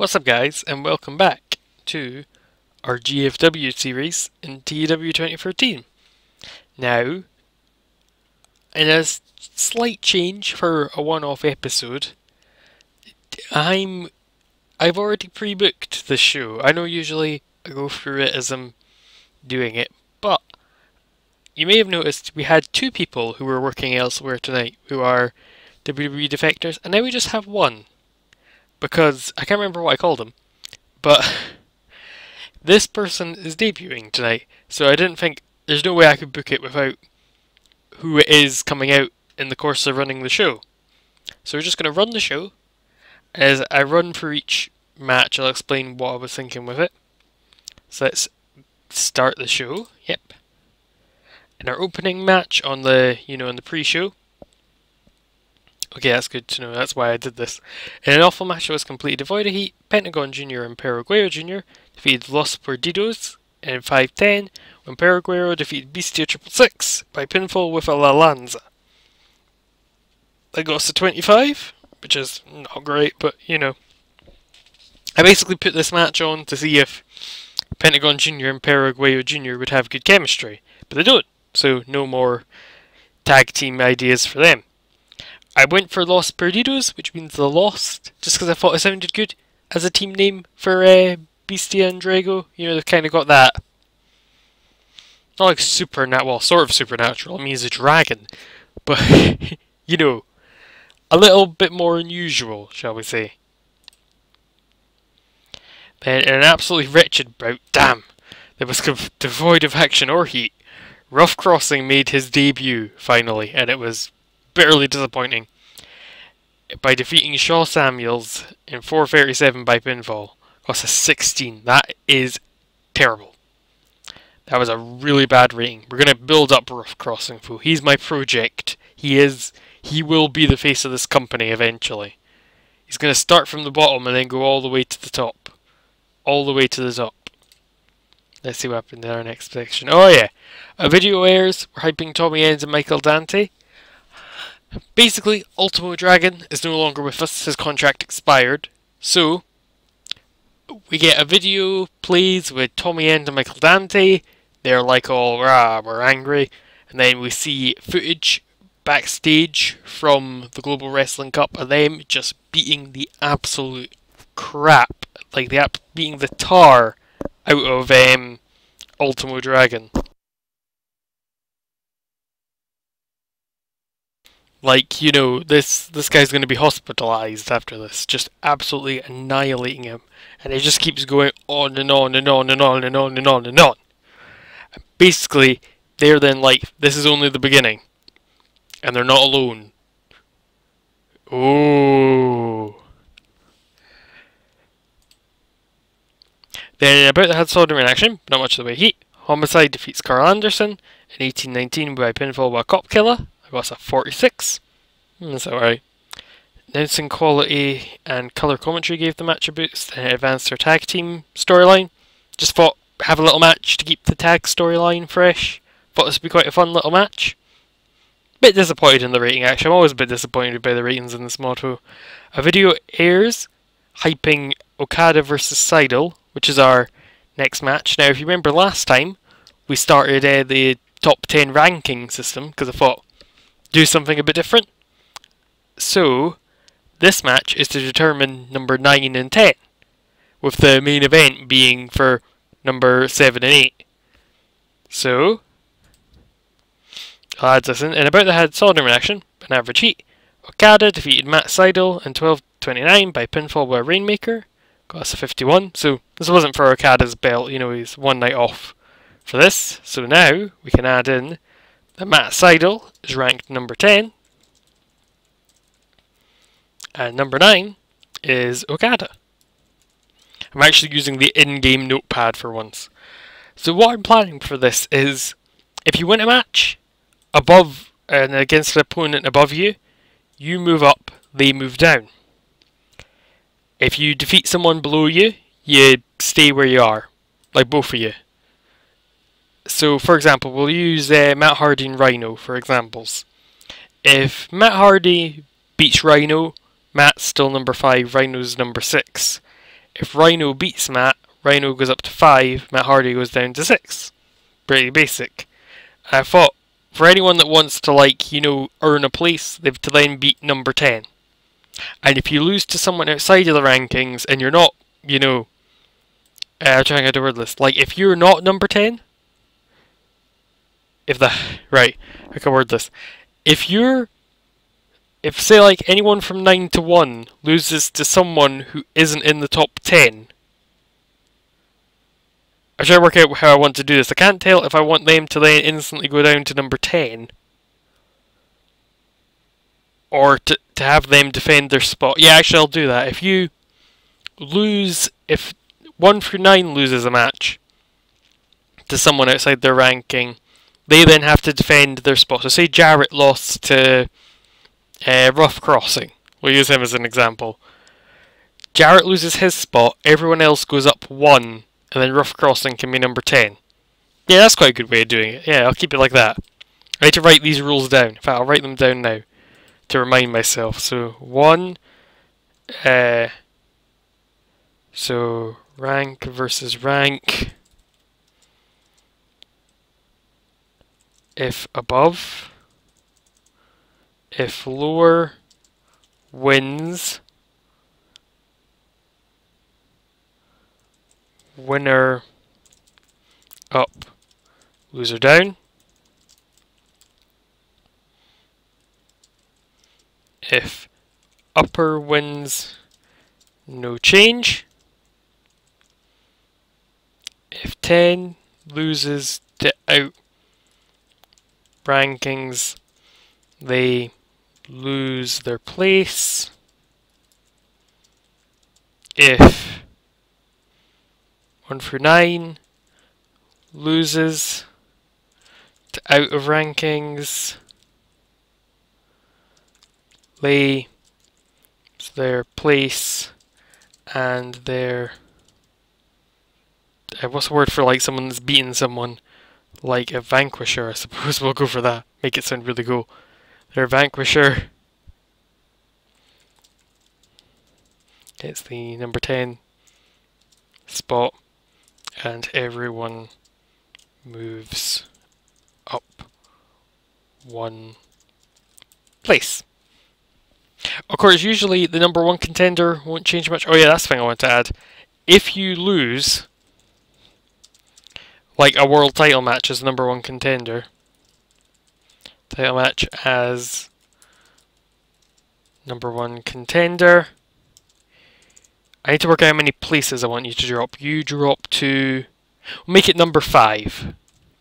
What's up guys, and welcome back to our GFW series in TEW 2013. Now, in a slight change for a one-off episode, I've already pre-booked the show. I know usually I go through it as I'm doing it, but you may have noticed we had two people who were working elsewhere tonight who are WWE defectors, and now we just have one. Because I can't remember what I called him, but this person is debuting tonight, so I didn't think there's no way I could book it without who it is coming out in the course of running the show. So we're just going to run the show. As I run through each match, I'll explain what I was thinking with it. So let's start the show. Yep. In our opening match on the, in the pre-show. Okay, that's good to know, that's why I did this. In an awful match that was completely devoid of heat, Pentagon Jr. and Paraguayo Jr. defeated Los Perdidos in 5-10, when Paraguayo defeated Bestia 666 by pinfall with a La Lanza. That got us to 25, which is not great, but I basically put this match on to see if Pentagon Jr. and Paraguayo Jr. would have good chemistry, but they don't, so no more tag team ideas for them. I went for Los Perdidos, which means the Lost, just because I thought it sounded good as a team name for Bestia and Drago. They've kind of got that, not like well, sort of supernatural, it means a dragon, but, a little bit more unusual, shall we say. Then, in an absolutely wretched bout, damn, that was devoid of action or heat, Ruff Crossing made his debut, finally, and it was bitterly disappointing by defeating Shaw Samuels in 4:37 by pinfall. Cost us 16. That is terrible. That was a really bad rating. We're going to build up Ruff Crossing, fool. He's my project. He will be the face of this company eventually. He's going to start from the bottom and then go all the way to the top. All the way to the top. Let's see what happened in our next section. Oh yeah. A video airs. We're hyping Tommy Ends and Michael Dante. Basically, Ultimo Dragon is no longer with us, his contract expired, so we get a video plays with Tommy End and Michael Dante. They're like all, rah, we're angry, and then we see footage backstage from the Global Wrestling Cup of them just beating the absolute crap, like beating the tar out of Ultimo Dragon. Like, this guy's going to be hospitalized after this, just absolutely annihilating him. And it just keeps going on and on and on and on and on and on and on. And basically, they're then like, this is only the beginning. And they're not alone. Oh. Then about the Had Soldering action, not much of the way heat. Homicide defeats Carl Anderson in 1819 by pinfall by Cop Killer. I got a 46. That's alright. Announcing quality and colour commentary gave the match a boost and it advanced their tag team storyline. Just thought, have a little match to keep the tag storyline fresh. Thought this would be quite a fun little match. Bit disappointed in the rating actually. I'm always a bit disappointed by the ratings in this motto. A video airs hyping Okada vs Seidel, which is our next match. Now if you remember last time, we started the top 10 ranking system because I thought, do something a bit different. So, this match is to determine number 9 and 10, with the main event being for number 7 and 8. So, lads, listen, and about the Had Soldering action, an average heat, Okada defeated Matt Seidel in 12:29 by pinfall by Rainmaker, got us a 51, so this wasn't for Okada's belt, he's one night off for this, so now we can add in that Matt Seidel is ranked number 10. And number 9 is Okada. I'm actually using the in-game notepad for once. So what I'm planning for this is, if you win a match above and against an opponent above you, you move up, they move down. If you defeat someone below you, you stay where you are. Like both of you. So, for example, we'll use Matt Hardy and Rhino for examples. If Matt Hardy beats Rhino, Matt's still number 5, Rhino's number 6. if Rhino beats Matt, Rhino goes up to 5, Matt Hardy goes down to 6. Pretty basic. I thought, for anyone that wants to, like, you know, earn a place, they have to then beat number 10. And if you lose to someone outside of the rankings, and you're not, you know, I'm trying to get a word list. Like, if you're not number 10, right, I can word this. If say, like, anyone from 9 to 1 loses to someone who isn't in the top 10, I'm trying to work out how I want to do this. I can't tell if I want them to then instantly go down to number 10, or to have them defend their spot. Yeah, actually I'll do that. If you lose, if 1 through 9 loses a match to someone outside their ranking, they then have to defend their spot. So say Jarrett lost to Ruff Crossing. We'll use him as an example. Jarrett loses his spot, everyone else goes up 1, and then Ruff Crossing can be number 10. Yeah, that's quite a good way of doing it. Yeah, I'll keep it like that. I need to write these rules down. In fact, I'll write them down now to remind myself. So 1, so rank versus rank. If above, if lower, wins. Winner up, loser down. If upper wins, no change. If 10 loses to out rankings, they lose their place. If 1 through 9 loses to out of rankings, they their place and their what's the word for, like, someone that's beaten someone, like a vanquisher, I suppose. We'll go for that, make it sound really cool. Their vanquisher gets the number 10 spot, and everyone moves up 1 place. Of course, usually the number 1 contender won't change much. Oh yeah, that's the thing I want to add. If you lose, like, a world title match as number 1 contender, title match as number 1 contender, I need to work out how many places I want you to drop. You drop to, we'll make it number 5.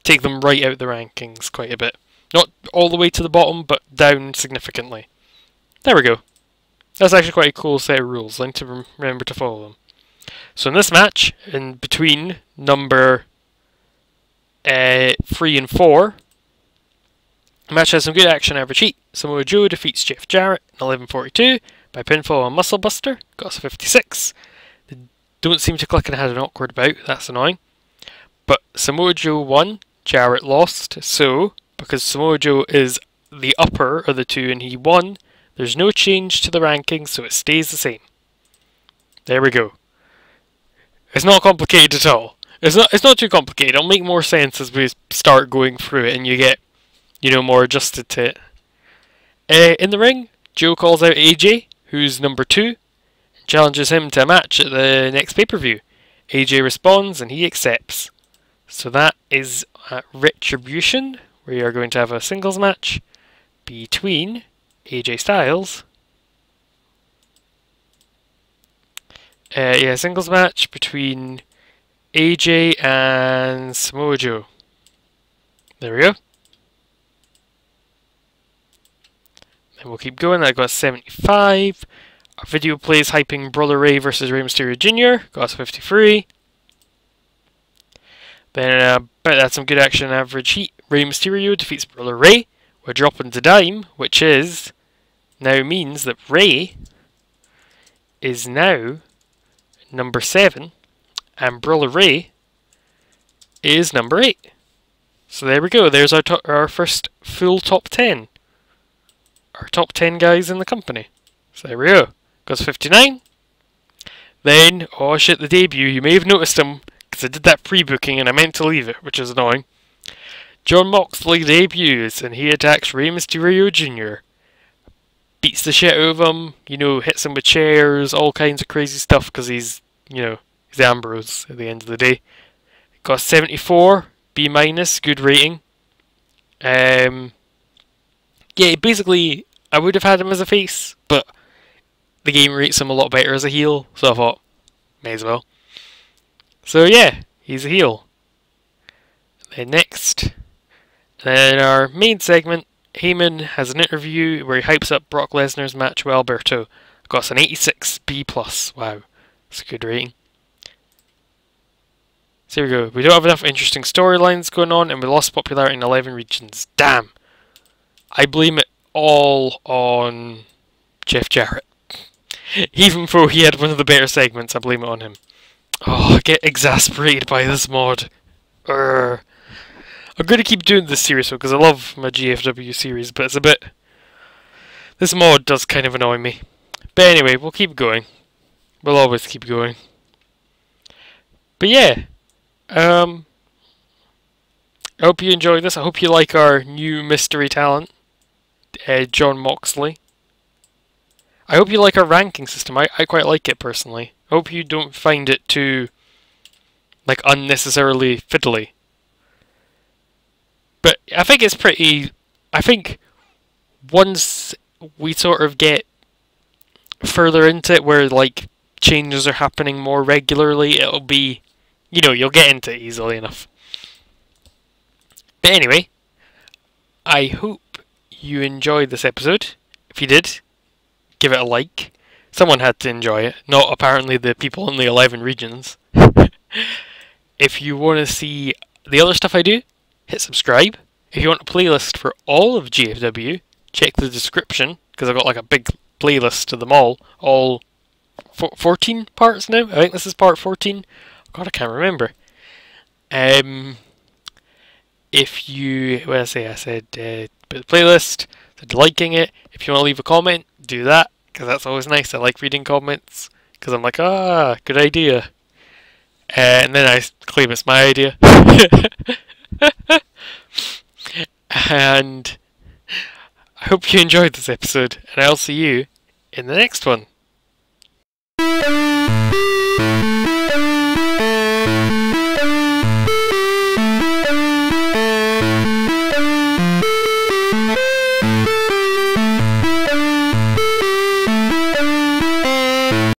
Take them right out the rankings quite a bit. Not all the way to the bottom, but down significantly. There we go. That's actually quite a cool set of rules. I need to remember to follow them. So in this match, in between number 3 and 4, the match has some good action average heat. Samoa Joe defeats Jeff Jarrett in 11:42 by pinfall on Muscle Buster. Got us a 56. They don't seem to click and had an awkward bout. That's annoying. But Samoa Joe won. Jarrett lost. So, because Samoa Joe is the upper of the two and he won, there's no change to the rankings, so it stays the same. There we go. It's not complicated at all. It's not too complicated. It'll make more sense as we start going through it and you get, you know, more adjusted to it. In the ring, Joe calls out AJ, who's number 2, and challenges him to a match at the next pay-per-view. AJ responds and he accepts. So that is Retribution. We are going to have a singles match between AJ Styles. Singles match between AJ and Samoa Joe. There we go. Then we'll keep going. I got 75. Our video plays hyping Brother Ray versus Rey Mysterio Jr. Got 53. Then that's some good action average heat. Rey Mysterio defeats Brother Ray. We're dropping to Dime, which is now means that Ray is now number 7 and Brother Ray is number 8. So there we go. There's our first full top 10. Our top 10 guys in the company. So there we go. Goes 59. Then, oh shit, the debut, you may have noticed him, because I did that pre-booking and I meant to leave it, which is annoying. Jon Moxley debuts, and he attacks Rey Mysterio Jr. Beats the shit out of him, you know, hits him with chairs, all kinds of crazy stuff, because he's, you know, he's Ambrose at the end of the day. Got 74, B-, good rating. Yeah, basically, I would have had him as a face, but the game rates him a lot better as a heel, so I thought, may as well. So yeah, he's a heel. Then next, then our main segment, Heyman has an interview where he hypes up Brock Lesnar's match with Alberto. Got us an 86 B+. Wow, that's a good rating. So here we go. We don't have enough interesting storylines going on, and we lost popularity in 11 regions. Damn. I blame it all on Jeff Jarrett. Even though he had one of the better segments, I blame it on him. Oh, I get exasperated by this mod. I'm going to keep doing this series because I love my GFW series, but it's a bit... This mod does kind of annoy me. But anyway, we'll keep going. We'll always keep going. But yeah. I hope you enjoyed this. I hope you like our new mystery talent, Jon Moxley. I hope you like our ranking system. I quite like it personally. I hope you don't find it too, like, unnecessarily fiddly. But I think it's pretty... I think once we sort of get further into it, where, like, changes are happening more regularly, it'll be... You know, you'll get into it easily enough. But anyway, I hope you enjoyed this episode. If you did, give it a like. Someone had to enjoy it, not apparently the people in the 11 regions. If you want to see the other stuff I do, hit subscribe. If you want a playlist for all of GFW, check the description, because I've got like a big playlist of them all 14 parts now. I think this is part 14. God, I can't remember. If you, what did I said playlist, said liking it. If you want to leave a comment, do that, because that's always nice. I like reading comments, because I'm like, good idea. And then I claim it's my idea. And I hope you enjoyed this episode, and I'll see you in the next one.